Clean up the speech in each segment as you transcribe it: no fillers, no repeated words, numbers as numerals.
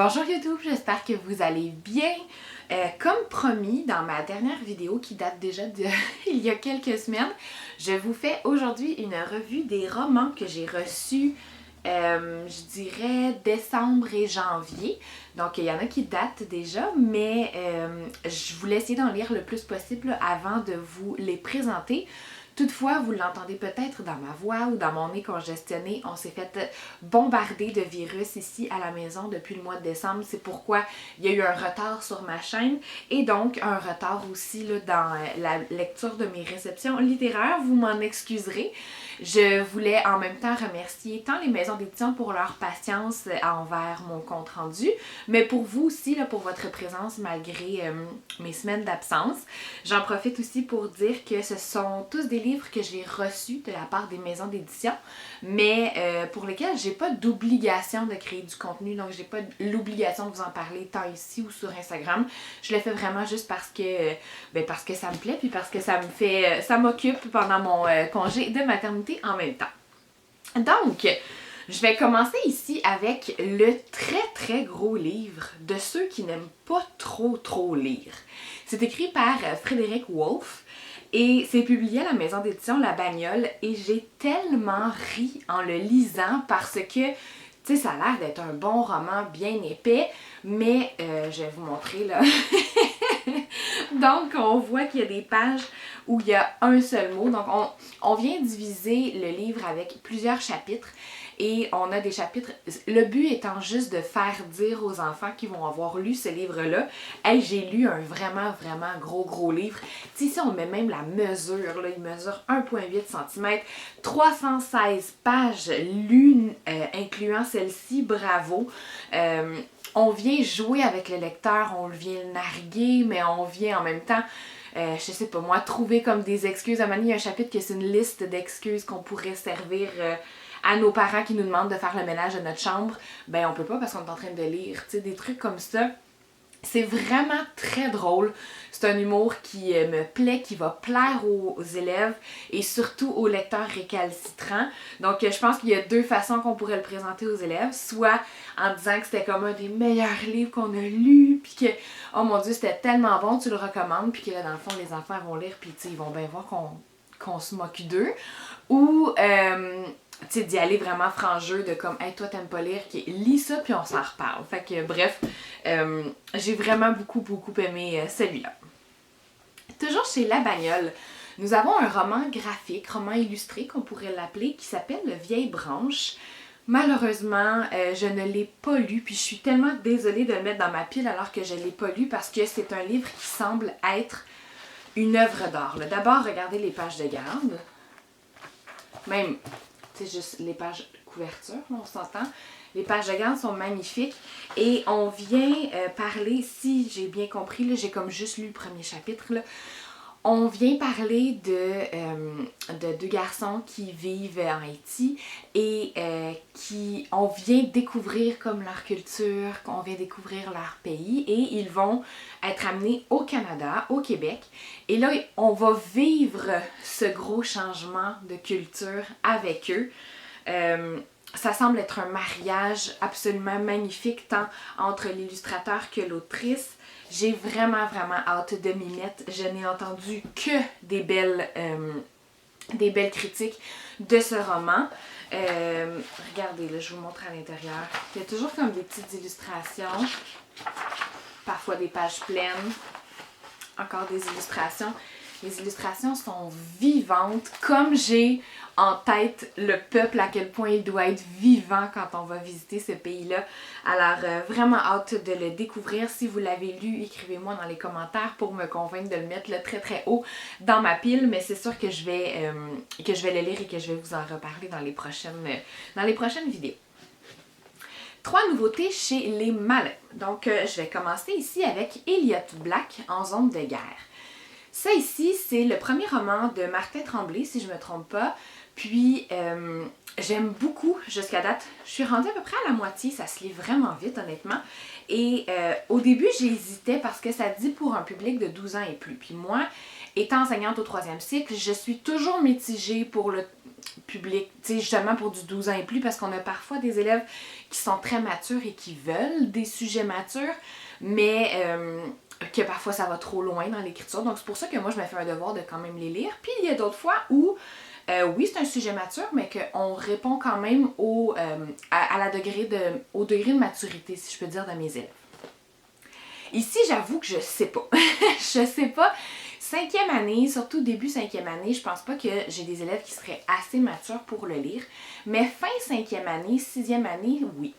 Bonjour YouTube, j'espère que vous allez bien. Comme promis dans ma dernière vidéo qui date déjà il y a quelques semaines, je vous fais aujourd'hui une revue des romans que j'ai reçus, je dirais décembre et janvier. Donc il y en a qui datent déjà, mais je voulais essayer d'en lire le plus possible avant de vous les présenter. Toutefois, vous l'entendez peut-être dans ma voix ou dans mon nez congestionné, on s'est fait bombarder de virus ici à la maison depuis le mois de décembre. C'est pourquoi il y a eu un retard sur ma chaîne et donc un retard aussi là, dans la lecture de mes réceptions littéraires. Vous m'en excuserez. Je voulais en même temps remercier tant les maisons d'édition pour leur patience envers mon compte rendu, mais pour vous aussi, là, pour votre présence malgré mes semaines d'absence. J'en profite aussi pour dire que ce sont tous des livres que j'ai reçus de la part des maisons d'édition, mais pour lesquels j'ai pas d'obligation de créer du contenu, donc j'ai pas l'obligation de vous en parler tant ici ou sur Instagram. Je le fais vraiment juste parce que ça me plaît, puis parce que ça m'occupe pendant mon congé de maternité en même temps. Donc, je vais commencer ici avec le très gros livre de ceux qui n'aiment pas trop lire. C'est écrit par Frédéric Wolff et c'est publié à la maison d'édition La Bagnole et j'ai tellement ri en le lisant parce que, tu sais, ça a l'air d'être un bon roman bien épais, mais je vais vous montrer là. Donc, on voit qu'il y a des pages où il y a un seul mot. Donc, on vient diviser le livre avec plusieurs chapitres et on a des chapitres. Le but étant juste de faire dire aux enfants qui vont avoir lu ce livre-là, « Hey, j'ai lu un vraiment gros livre. » Tu sais, ici, on met même la mesure. Là, il mesure 1,8 cm, 316 pages lues, incluant celle-ci. Bravo! On vient jouer avec le lecteur, on vient le narguer, mais on vient en même temps, je sais pas moi, trouver comme des excuses. À un moment donné, il y a un chapitre que c'est une liste d'excuses qu'on pourrait servir à nos parents qui nous demandent de faire le ménage de notre chambre. Ben on peut pas parce qu'on est en train de lire, tu sais, des trucs comme ça. C'est vraiment très drôle. C'est un humour qui me plaît, qui va plaire aux élèves et surtout aux lecteurs récalcitrants. Donc je pense qu'il y a deux façons qu'on pourrait le présenter aux élèves. Soit en disant que c'était comme un des meilleurs livres qu'on a lu, puis que, oh mon Dieu, c'était tellement bon, tu le recommandes, puis que là, dans le fond, les enfants vont lire, puis ils vont bien voir qu'on se moque d'eux. Ou tu sais, d'y aller vraiment franc-jeu de comme, hey, toi t'aimes pas lire, lis ça puis on s'en reparle. Fait que bref, j'ai vraiment beaucoup aimé celui-là. Toujours chez La Bagnole, nous avons un roman graphique, roman illustré qu'on pourrait l'appeler, qui s'appelle Vieille branche. Malheureusement, je ne l'ai pas lu, puis je suis tellement désolée de le mettre dans ma pile alors que je ne l'ai pas lu parce que c'est un livre qui semble être une œuvre d'art. D'abord, regardez les pages de garde. Même, c'est juste les pages couverture, on s'entend. Les pages de garde sont magnifiques et on vient parler, si j'ai bien compris, là, j'ai comme juste lu le premier chapitre, là, on vient parler de deux garçons qui vivent en Haïti et on vient découvrir comme leur culture, on vient découvrir leur pays et ils vont être amenés au Canada, au Québec. Et là, on va vivre ce gros changement de culture avec eux. Ça semble être un mariage absolument magnifique tant entre l'illustrateur que l'autrice. J'ai vraiment hâte de m'y mettre. Je n'ai entendu que des belles critiques de ce roman. Regardez, là, je vous montre à l'intérieur. Il y a toujours comme des petites illustrations. Parfois des pages pleines. Encore des illustrations. Les illustrations sont vivantes, comme j'ai en tête le peuple, à quel point il doit être vivant quand on va visiter ce pays-là. Alors, vraiment hâte de le découvrir. Si vous l'avez lu, écrivez-moi dans les commentaires pour me convaincre de le mettre là, très haut dans ma pile. Mais c'est sûr que je vais le lire et que je vais vous en reparler dans les prochaines vidéos. 3 nouveautés chez Les Malins. Donc, je vais commencer ici avec Elliot Black en zone de guerre. Ça ici, c'est le premier roman de Martin Tremblay, si je ne me trompe pas. Puis, j'aime beaucoup jusqu'à date. Je suis rendue à peu près à la moitié, ça se lit vraiment vite, honnêtement. Et au début, j'hésitais parce que ça dit pour un public de 12 ans et plus. Puis moi, Étant enseignante au 3e cycle, je suis toujours mitigée pour le public, tu sais, justement pour du 12 ans et plus, parce qu'on a parfois des élèves qui sont très matures et qui veulent des sujets matures, mais que parfois ça va trop loin dans l'écriture. Donc c'est pour ça que moi je me fais un devoir de quand même les lire. Puis il y a d'autres fois où oui, c'est un sujet mature, mais qu'on répond quand même au degré de maturité, si je peux dire, de mes élèves. Ici, j'avoue que je sais pas. Je sais pas. 5e année, surtout début 5e année, je pense pas que j'ai des élèves qui seraient assez matures pour le lire. Mais fin 5e année, 6e année, oui.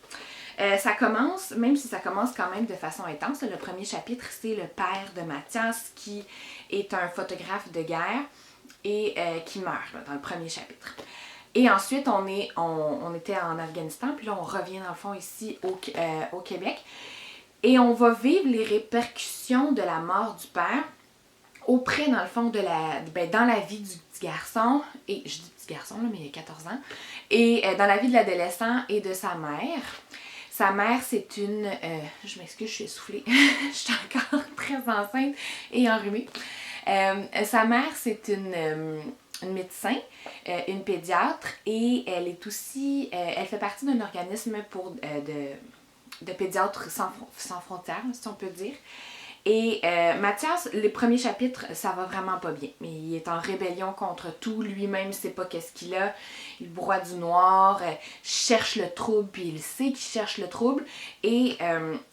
Ça commence, même si ça commence quand même de façon intense. Le premier chapitre, c'est le père de Mathias qui est un photographe de guerre et qui meurt là, dans le premier chapitre. Et ensuite, on était en Afghanistan, puis là, on revient dans le fond ici au Québec. Et on va vivre les répercussions de la mort du père auprès, dans le fond, dans la vie du petit garçon, et je dis petit garçon, là, mais il a 14 ans, et dans la vie de l'adolescent et de sa mère. Sa mère, c'est une... je m'excuse, je suis essoufflée. Je suis encore très enceinte et enrhumée. Sa mère, c'est une médecin, une pédiatre, et elle est aussi... elle fait partie d'un organisme de pédiatres sans frontières, si on peut dire. Et Mathias, les premiers chapitres, ça va vraiment pas bien. Mais il est en rébellion contre tout. Lui-même sait pas qu'est-ce qu'il a. Il broie du noir, cherche le trouble, puis il sait qu'il cherche le trouble. Et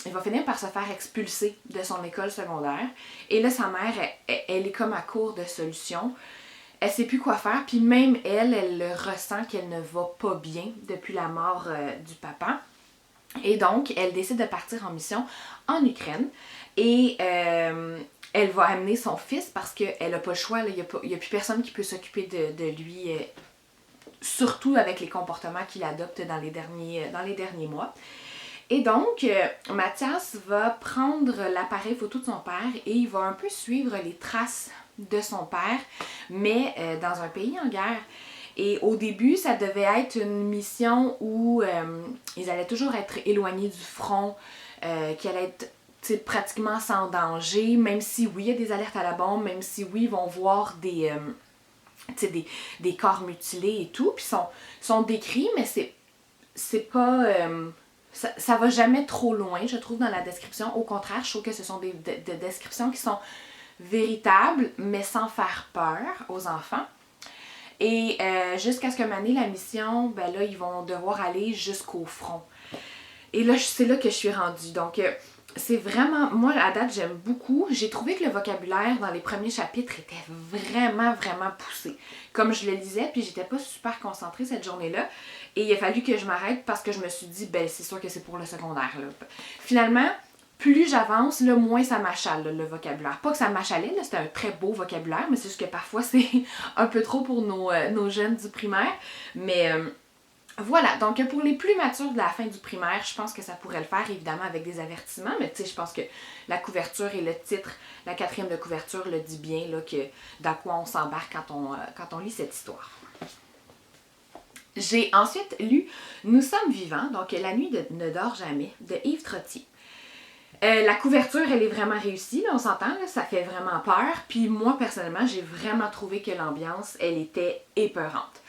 il va finir par se faire expulser de son école secondaire. Et là, sa mère, elle est comme à court de solutions. Elle sait plus quoi faire. Puis même elle le ressent qu'elle ne va pas bien depuis la mort du papa. Et donc, elle décide de partir en mission en Ukraine. Et elle va amener son fils parce qu'elle n'a pas le choix. Il n'y a plus personne qui peut s'occuper de lui, surtout avec les comportements qu'il adopte dans les derniers mois. Et donc, Mathias va prendre l'appareil photo de son père et il va un peu suivre les traces de son père, mais dans un pays en guerre. Et au début, ça devait être une mission où ils allaient toujours être éloignés du front, qui allait être pratiquement sans danger, même si oui, il y a des alertes à la bombe, même si oui, ils vont voir des corps mutilés et tout, puis sont décrits, mais c'est pas... ça va jamais trop loin, je trouve, dans la description. Au contraire, je trouve que ce sont des descriptions qui sont véritables, mais sans faire peur aux enfants. Et jusqu'à ce que la mission, ben là, ils vont devoir aller jusqu'au front. Et là, c'est là que je suis rendue. Donc, c'est vraiment... Moi, à date, j'aime beaucoup. J'ai trouvé que le vocabulaire dans les premiers chapitres était vraiment, vraiment poussé. Comme je le lisais, puis j'étais pas super concentrée cette journée-là. Et il a fallu que je m'arrête parce que je me suis dit, ben c'est sûr que c'est pour le secondaire, là. Finalement, plus j'avance, là, moins ça m'achale, le vocabulaire. Pas que ça m'achalait, là, c'était un très beau vocabulaire, mais c'est juste que parfois c'est un peu trop pour nos jeunes du primaire. Mais voilà, donc pour les plus matures de la fin du primaire, je pense que ça pourrait le faire, évidemment, avec des avertissements, mais tu sais, je pense que la couverture et le titre, la 4e de couverture, le dit bien, là, que dans quoi on s'embarque quand on lit cette histoire. J'ai ensuite lu Nous sommes vivants, donc La nuit ne dort jamais, de Yves Trottier. La couverture, elle est vraiment réussie, là, on s'entend, là, ça fait vraiment peur. Puis moi, personnellement, j'ai vraiment trouvé que l'ambiance, elle était épeurante.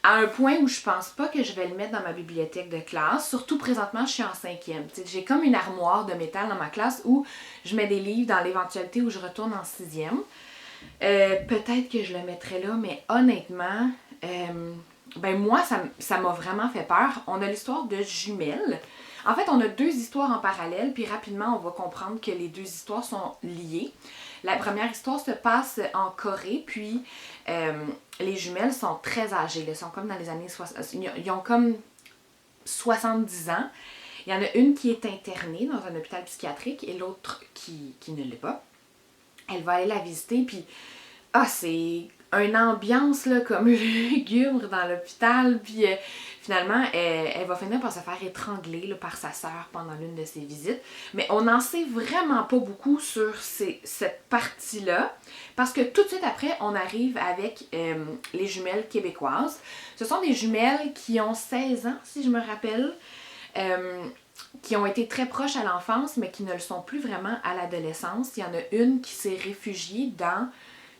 À un point où je pense pas que je vais le mettre dans ma bibliothèque de classe. Surtout présentement, je suis en 5e. T'sais, j'ai comme une armoire de métal dans ma classe où je mets des livres dans l'éventualité où je retourne en 6e. Peut-être que je le mettrai là, mais honnêtement, ben moi, ça m'a vraiment fait peur. On a l'histoire de jumelles. En fait, on a 2 histoires en parallèle, puis rapidement, on va comprendre que les 2 histoires sont liées. La première histoire se passe en Corée, puis les jumelles sont très âgées. Elles sont comme dans les années 60. Ils ont comme 70 ans. Il y en a une qui est internée dans un hôpital psychiatrique et l'autre qui ne l'est pas. Elle va aller la visiter, puis c'est une ambiance là, comme lugubre dans l'hôpital, puis finalement, elle va finir par se faire étrangler là, par sa sœur pendant l'une de ses visites. Mais on n'en sait vraiment pas beaucoup sur cette partie-là, parce que tout de suite après, on arrive avec les jumelles québécoises. Ce sont des jumelles qui ont 16 ans, si je me rappelle, qui ont été très proches à l'enfance, mais qui ne le sont plus vraiment à l'adolescence. Il y en a une qui s'est réfugiée dans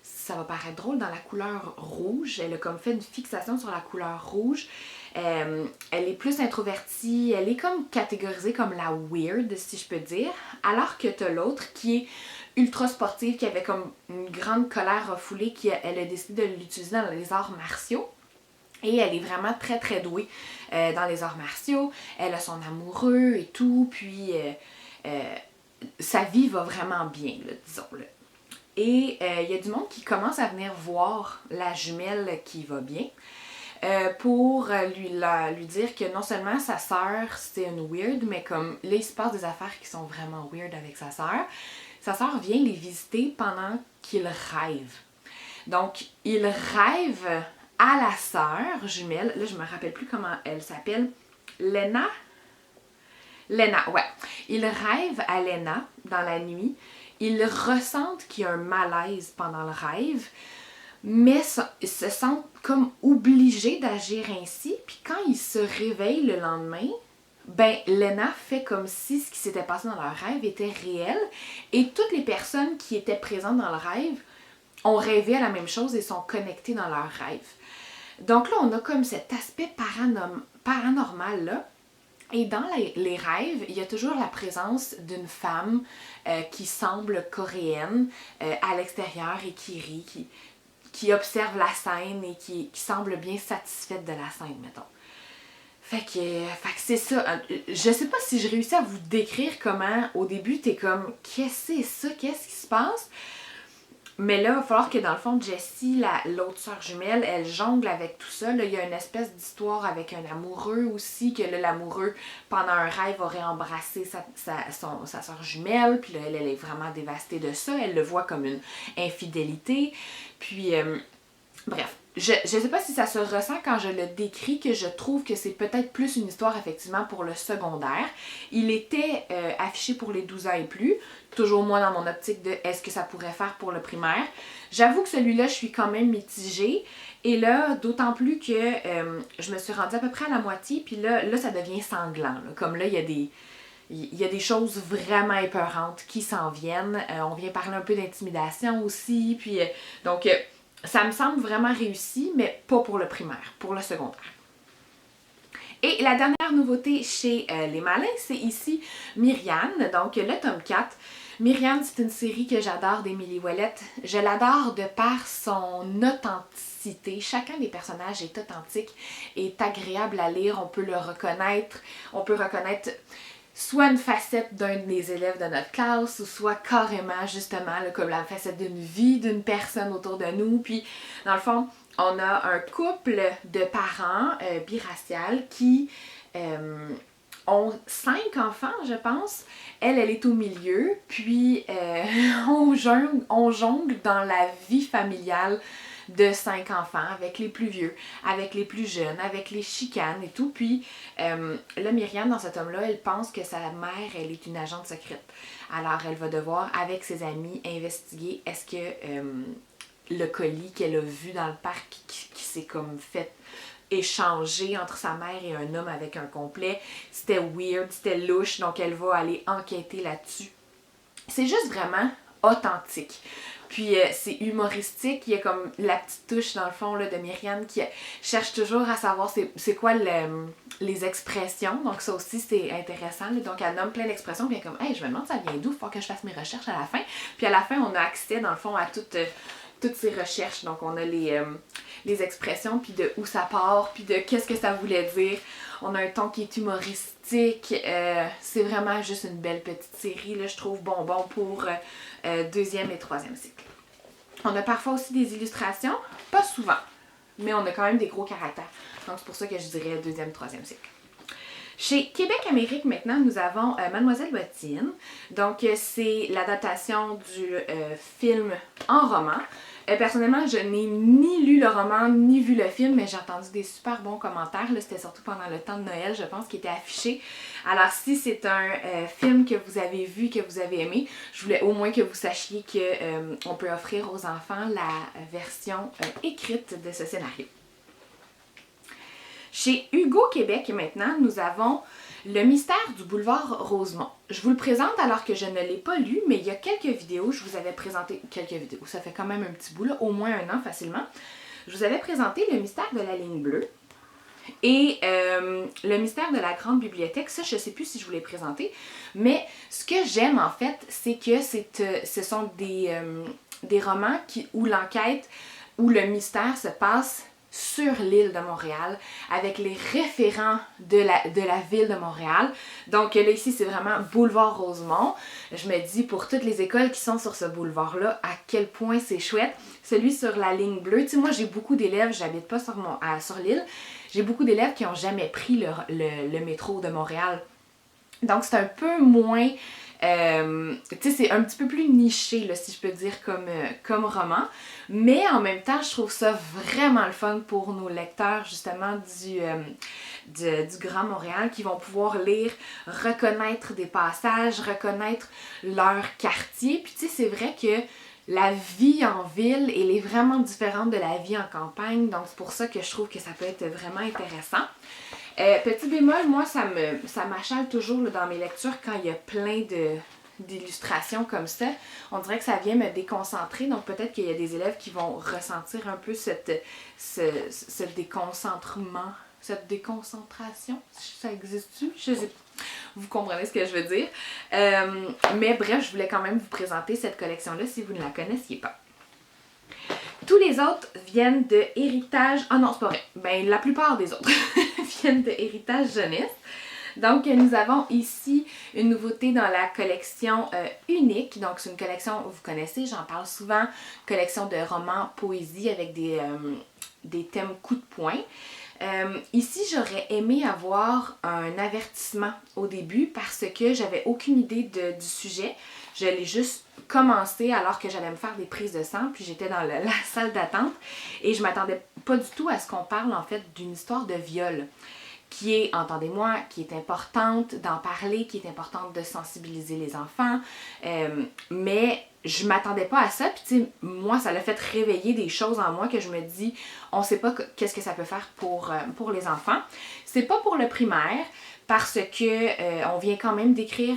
ça va paraître drôle, dans la couleur rouge. Elle a comme fait une fixation sur la couleur rouge. Elle est plus introvertie, elle est comme catégorisée comme la weird, si je peux dire. Alors que t'as l'autre qui est ultra sportive, qui avait comme une grande colère refoulée, elle a décidé de l'utiliser dans les arts martiaux. Et elle est vraiment très très douée dans les arts martiaux. Elle a son amoureux et tout, puis sa vie va vraiment bien, là, disons-le. Et il y a du monde qui commence à venir voir la jumelle qui va bien pour lui dire que non seulement sa sœur c'est une weird, mais comme là il se passe des affaires qui sont vraiment weird avec sa sœur. Sa sœur vient les visiter pendant qu'il rêve. Donc il rêve à la sœur jumelle, là je me rappelle plus comment elle s'appelle, Lena? Lena, ouais. Il rêve à Lena dans la nuit. Ils ressentent qu'il y a un malaise pendant le rêve, mais ils se sentent comme obligés d'agir ainsi. Puis quand ils se réveillent le lendemain, ben Lena fait comme si ce qui s'était passé dans leur rêve était réel. Et toutes les personnes qui étaient présentes dans le rêve ont rêvé à la même chose et sont connectées dans leur rêve. Donc là, on a comme cet aspect paranormal là. Et dans les rêves, il y a toujours la présence d'une femme qui semble coréenne à l'extérieur et qui rit, qui observe la scène et qui semble bien satisfaite de la scène, mettons. Fait que c'est ça. Je sais pas si je réussis à vous décrire comment, au début, t'es comme « Qu'est-ce que c'est ça? Qu'est-ce qui se passe? » Mais là, il va falloir que dans le fond, Jessie, l'autre sœur jumelle, elle jongle avec tout ça. Là, il y a une espèce d'histoire avec un amoureux aussi, que là, l'amoureux, pendant un rêve, aurait embrassé sa sœur jumelle. Puis là, elle est vraiment dévastée de ça. Elle le voit comme une infidélité. Puis, bref. Je sais pas si ça se ressent quand je le décris, que je trouve que c'est peut-être plus une histoire effectivement pour le secondaire. Il était affiché pour les 12 ans et plus, toujours moi dans mon optique de est-ce que ça pourrait faire pour le primaire. J'avoue que celui-là, je suis quand même mitigée. Et là, d'autant plus que je me suis rendue à peu près à la moitié, puis là ça devient sanglant. Là. Comme là, il y a des choses vraiment épeurantes qui s'en viennent. On vient parler un peu d'intimidation aussi, puis donc... ça me semble vraiment réussi, mais pas pour le primaire, pour le secondaire. Et la dernière nouveauté chez Les Malins, c'est ici Myriane, donc le tome 4. Myriane, c'est une série que j'adore d'Émilie Ouellette. Je l'adore de par son authenticité. Chacun des personnages est authentique, est agréable à lire, on peut le reconnaître. On peut reconnaître soit une facette d'un des élèves de notre classe, ou soit carrément, justement, là, comme la facette d'une vie d'une personne autour de nous. Puis, dans le fond, on a un couple de parents biraciales qui ont 5 enfants, je pense. Elle est au milieu. Puis, on jongle dans la vie familiale de 5 enfants, avec les plus vieux, avec les plus jeunes, avec les chicanes et tout. Puis là, Myriane, dans cet tome-là, elle pense que sa mère, elle est une agente secrète. Alors, elle va devoir, avec ses amis, investiguer est-ce que le colis qu'elle a vu dans le parc, qui s'est comme fait échanger entre sa mère et un homme avec un complet, c'était weird, c'était louche, donc elle va aller enquêter là-dessus. C'est juste vraiment authentique. Puis c'est humoristique, il y a comme la petite touche dans le fond là, de Myriane qui cherche toujours à savoir c'est quoi les expressions, donc ça aussi c'est intéressant. Là. Donc elle nomme plein d'expressions, puis elle est comme « Hey, je me demande ça vient d'où, il faut que je fasse mes recherches à la fin. » Puis à la fin, on a accès dans le fond à toutes ces recherches, donc on a les expressions, puis de où ça part, puis de qu'est-ce que ça voulait dire. On a un ton qui est humoristique, c'est vraiment juste une belle petite série, là, je trouve bonbon pour deuxième et troisième cycle. On a parfois aussi des illustrations, pas souvent, mais on a quand même des gros caractères. Donc c'est pour ça que je dirais deuxième, troisième cycle. Chez Québec Amérique maintenant, nous avons Mademoiselle Bottine. Donc c'est l'adaptation du film en roman. Personnellement, je n'ai ni lu le roman, ni vu le film, mais j'ai entendu des super bons commentaires. C'était surtout pendant le temps de Noël, je pense, qui était affiché. Alors, si c'est un film que vous avez vu, que vous avez aimé, je voulais au moins que vous sachiez qu'on peut offrir aux enfants la version écrite de ce scénario. Chez Hugo Québec, maintenant, nous avons Le mystère du boulevard Rosemont. Je vous le présente alors que je ne l'ai pas lu, mais il y a quelques vidéos, je vous avais présenté quelques vidéos, ça fait quand même un petit bout là, au moins 1 an facilement. Je vous avais présenté le mystère de la ligne bleue et le mystère de la grande bibliothèque. Ça, je ne sais plus si je vous l'ai présenté, mais ce que j'aime en fait, c'est que ce sont des romans où l'enquête, où le mystère se passe sur l'île de Montréal, avec les référents de la ville de Montréal. Donc là, ici, c'est vraiment boulevard Rosemont. Je me dis, pour toutes les écoles qui sont sur ce boulevard-là, à quel point c'est chouette. Celui sur la ligne bleue, tu sais, moi, j'ai beaucoup d'élèves, j'habite pas sur l'île, j'ai beaucoup d'élèves qui n'ont jamais pris le métro de Montréal. Donc, c'est un peu moins... tu sais, c'est un petit peu plus niché, là, si je peux dire, comme roman. Mais en même temps, je trouve ça vraiment le fun pour nos lecteurs, justement, du Grand Montréal, qui vont pouvoir lire, reconnaître des passages, reconnaître leur quartier. Puis, tu sais, c'est vrai que la vie en ville, elle est vraiment différente de la vie en campagne. Donc, c'est pour ça que je trouve que ça peut être vraiment intéressant. Petit bémol, moi, ça m'achale toujours là, dans mes lectures quand il y a plein d'illustrations comme ça. On dirait que ça vient me déconcentrer. Donc, peut-être qu'il y a des élèves qui vont ressentir un peu ce déconcentrement, cette déconcentration. Ça existe-tu? Je sais pas. Vous comprenez ce que je veux dire. Mais bref, je voulais quand même vous présenter cette collection-là si vous ne la connaissiez pas. Tous les autres viennent de Héritage... Ah non, c'est pas vrai. Ben, la plupart des autres viennent de Héritage Jeunesse. Donc, nous avons ici une nouveauté dans la collection unique. Donc, c'est une collection, vous connaissez, j'en parle souvent, collection de romans poésie avec des thèmes coup de poing. Ici, j'aurais aimé avoir un avertissement au début parce que j'avais aucune idée du sujet. Je l'ai juste commencé alors que j'allais me faire des prises de sang, puis j'étais dans la salle d'attente et je m'attendais pas du tout à ce qu'on parle en fait d'une histoire de viol qui est, entendez-moi, qui est importante d'en parler, qui est importante de sensibiliser les enfants, mais je m'attendais pas à ça, puis tu sais, moi, ça l'a fait réveiller des choses en moi que je me dis, on sait pas qu'est-ce que ça peut faire pour les enfants. C'est pas pour le primaire, parce que on vient quand même décrire,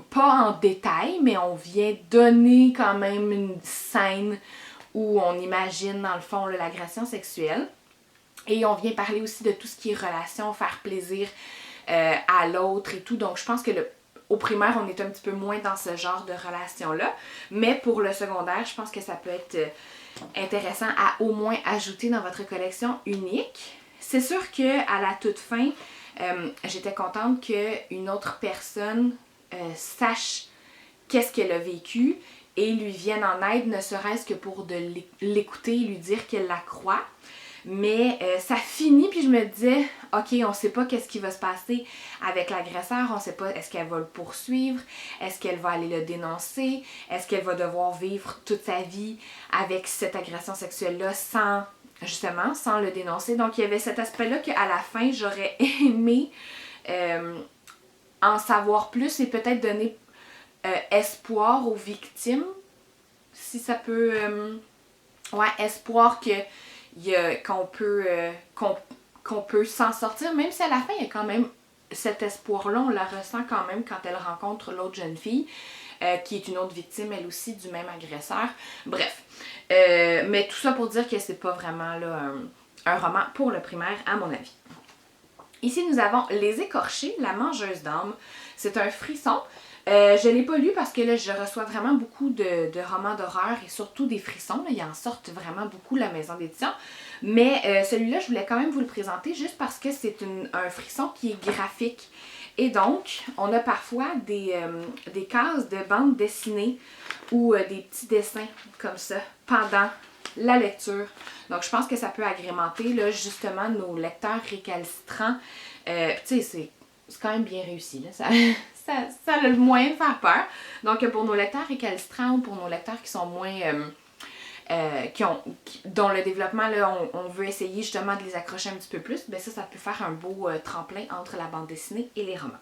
pas en détail, mais on vient donner quand même une scène où on imagine, dans le fond, l'agression sexuelle. Et on vient parler aussi de tout ce qui est relation, faire plaisir à l'autre et tout. Donc, je pense que au primaire, on est un petit peu moins dans ce genre de relation-là. Mais pour le secondaire, je pense que ça peut être intéressant à au moins ajouter dans votre collection unique. C'est sûr qu'à la toute fin, j'étais contente qu'une autre personne sache qu'est-ce qu'elle a vécu et lui vienne en aide, ne serait-ce que pour de l'écouter et lui dire qu'elle la croit. Mais ça finit, puis je me disais, ok, on sait pas qu'est-ce qui va se passer avec l'agresseur, on sait pas, est-ce qu'elle va le poursuivre, est-ce qu'elle va aller le dénoncer, est-ce qu'elle va devoir vivre toute sa vie avec cette agression sexuelle-là sans le dénoncer. Donc il y avait cet aspect-là qu'à la fin, j'aurais aimé en savoir plus et peut-être donner espoir aux victimes, si ça peut... espoir qu'on peut s'en sortir, même si à la fin, il y a quand même cet espoir-là, on la ressent quand même quand elle rencontre l'autre jeune fille, qui est une autre victime, elle aussi, du même agresseur. Bref, mais tout ça pour dire que c'est pas vraiment là, un roman pour le primaire, à mon avis. Ici, nous avons Les Écorchés, la mangeuse d'âme. C'est un frisson. Je ne l'ai pas lu parce que là, je reçois vraiment beaucoup de romans d'horreur et surtout des frissons. Là, ils en sortent vraiment beaucoup, la maison d'édition. Mais celui-là, je voulais quand même vous le présenter juste parce que c'est un frisson qui est graphique. Et donc, on a parfois des cases de bande dessinée ou des petits dessins comme ça pendant la lecture. Donc, je pense que ça peut agrémenter là, justement nos lecteurs récalcitrants. Tu sais, c'est quand même bien réussi. Là. Ça a le moyen de faire peur. Donc, pour nos lecteurs récalcitrants ou pour nos lecteurs qui sont moins... dont le développement, là, on veut essayer justement de les accrocher un petit peu plus, ben ça peut faire un beau tremplin entre la bande dessinée et les romans.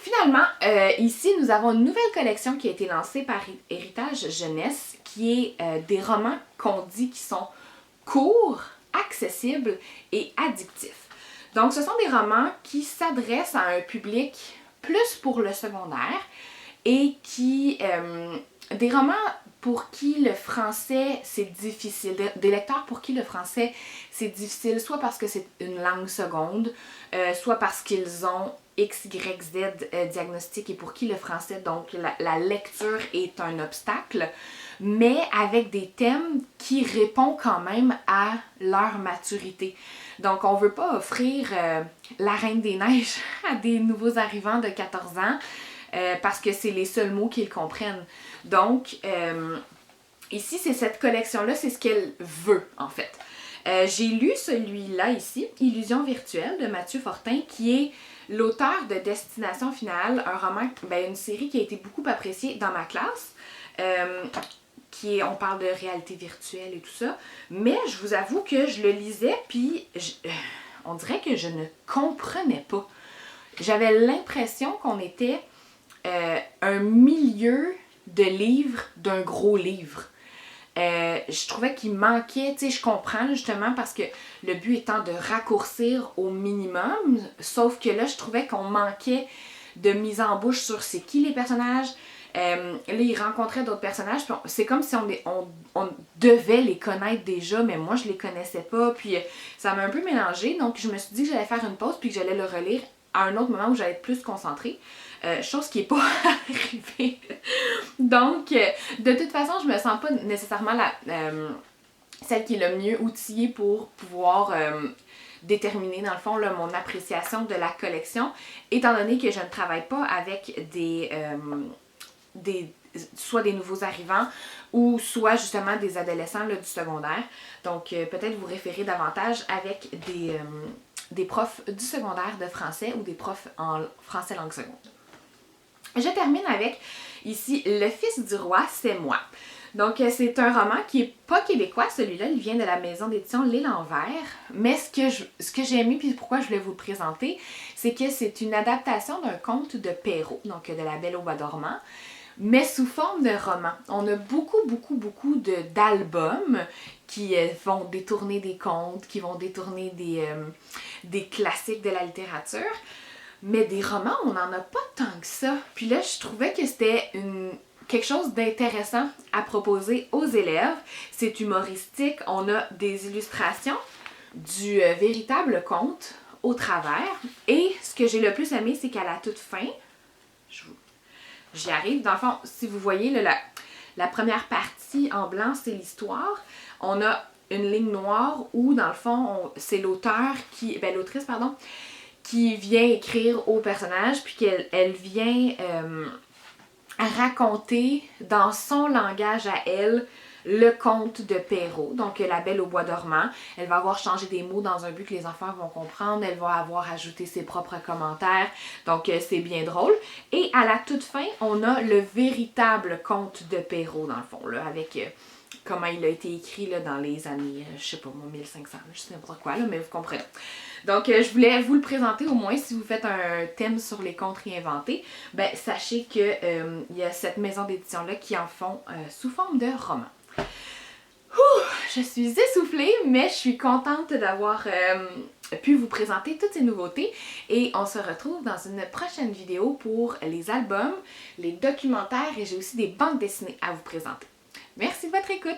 Finalement, ici, nous avons une nouvelle collection qui a été lancée par Héritage Jeunesse, qui est des romans qu'on dit qui sont courts, accessibles et addictifs. Donc, ce sont des romans qui s'adressent à un public plus pour le secondaire et des romans pour qui le français c'est difficile, des lecteurs pour qui le français c'est difficile, soit parce que c'est une langue seconde, soit parce qu'ils ont X, Y, Z diagnostic et pour qui le français, donc la lecture est un obstacle, mais avec des thèmes qui répondent quand même à leur maturité. Donc, on ne veut pas offrir La Reine des Neiges à des nouveaux arrivants de 14 ans parce que c'est les seuls mots qu'ils comprennent. Donc, ici, c'est cette collection-là, c'est ce qu'elle veut, en fait. J'ai lu celui-là ici, Illusion virtuelle de Mathieu Fortin, qui est l'auteur de Destination finale, un roman, une série qui a été beaucoup appréciée dans ma classe. On parle de réalité virtuelle et tout ça. Mais je vous avoue que je le lisais, puis on dirait que je ne comprenais pas. J'avais l'impression qu'on était un milieu de livre d'un gros livre. Je trouvais qu'il manquait, tu sais, je comprends justement parce que le but étant de raccourcir au minimum, sauf que là, je trouvais qu'on manquait de mise en bouche sur c'est qui les personnages. Là, il rencontrait d'autres personnages, puis c'est comme si on devait les connaître déjà, mais moi, je les connaissais pas, puis ça m'a un peu mélangé, donc je me suis dit que j'allais faire une pause, puis que j'allais le relire à un autre moment où j'allais être plus concentrée. Chose qui n'est pas arrivée. Donc, de toute façon, je me sens pas nécessairement celle qui est le mieux outillée pour pouvoir déterminer, dans le fond, là, mon appréciation de la collection, étant donné que je ne travaille pas avec soit des nouveaux arrivants ou soit justement des adolescents là, du secondaire. Donc, peut-être vous référez davantage avec des profs du secondaire de français ou des profs en français langue seconde. Je termine avec, ici, Le Fils du Roi, c'est moi. Donc, c'est un roman qui n'est pas québécois, celui-là, il vient de la maison d'édition L'Île en Vert. Mais ce que j'ai aimé, puis pourquoi je voulais vous le présenter, c'est que c'est une adaptation d'un conte de Perrault, donc de La Belle au bois dormant, mais sous forme de roman. On a beaucoup d'albums qui vont détourner des contes, qui vont détourner des classiques de la littérature. Mais des romans, on n'en a pas tant que ça. Puis là, je trouvais que c'était quelque chose d'intéressant à proposer aux élèves. C'est humoristique, on a des illustrations du véritable conte au travers. Et ce que j'ai le plus aimé, c'est qu'à la toute fin, j'y arrive. Dans le fond, si vous voyez, là, la première partie en blanc, c'est l'histoire. On a une ligne noire où, dans le fond, c'est l'autrice, qui vient écrire au personnage, puis qu'elle vient raconter dans son langage à elle le conte de Perrault, donc La Belle au bois dormant. Elle va avoir changé des mots dans un but que les enfants vont comprendre, elle va avoir ajouté ses propres commentaires, donc c'est bien drôle. Et à la toute fin, on a le véritable conte de Perrault, dans le fond, là, avec comment il a été écrit là, dans les années, je sais pas moi, 1500, je sais n'importe quoi, là, mais vous comprenez. Donc, je voulais vous le présenter au moins si vous faites un thème sur les contes réinventés. Sachez qu'il y a cette maison d'édition-là qui en font sous forme de roman. Je suis essoufflée, mais je suis contente d'avoir pu vous présenter toutes ces nouveautés. Et on se retrouve dans une prochaine vidéo pour les albums, les documentaires et j'ai aussi des bandes dessinées à vous présenter. Merci de votre écoute!